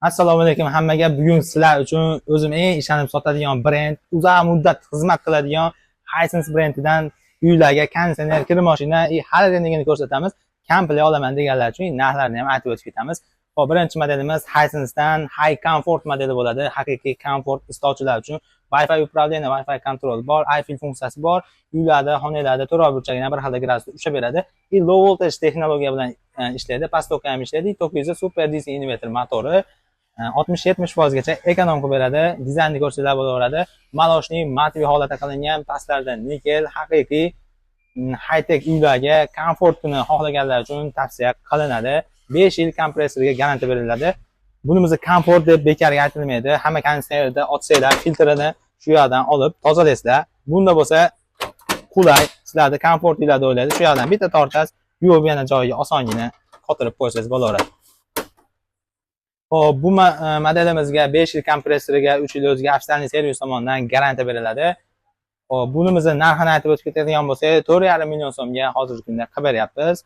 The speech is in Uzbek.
Assalomu alaykum hammaga. Bugun sizlar uchun o'zim eng ishonib sotadigan brend, uzoq muddat xizmat qiladigan Hisense brendidan uylarga konditsioner, kir mashina, har qanday ko'rsatamiz. Komplet olaman deganlar uchun narxlarini ham aytib o'tib ketamiz. Hop, birinchi modelimiz Hisensedan High Comfort modeli bo'ladi. Haqiqiy komfort istovchilar uchun Wi-Fi upravlение, Wi-Fi kontrol bor, iFill funksiyasi bor. Uylarda, xonalarda to'rov burchagini bir xil gradusda ushlab beradi. Low voltage texnologiya bilan ishlaydi, past tokka ham ishlaydi. Tokyoda Super DC inverter motori 60-70%gacha ekonom qilib beradi. Dizaynni ko'rsatlar bo'laveradi. Maloshning matviy holatda qilingan, pastlarda nikel, haqiqiy high-tech uylarga komfortini xohlaganlar uchun tavsiya qilinadi. 5 yil kompressoriga garantiya beriladi. Bunimizni komfort deb bekarga aytilmaydi. Hamma konditsionerda ochsanglar, filtrini shu yerdan olib tozalaysizlar. Bunda bo'lsa qulay, sizlarni komfortinglarni o'ylaydi. Shu yerdan bitta tortasiz, yuvib yana joyiga osongina qotirib qo'ysangiz bo'laveradi. Hop, bu modelimizga 5 yil kompressoriga, 3 yil o'ziga afzallik servis tomonidan garantiya beriladi. Hop, bunimizni narxini aytib o'tib ketadigan bo'lsak, 4,5 million so'mga hozirgi kunda qilib beryapmiz.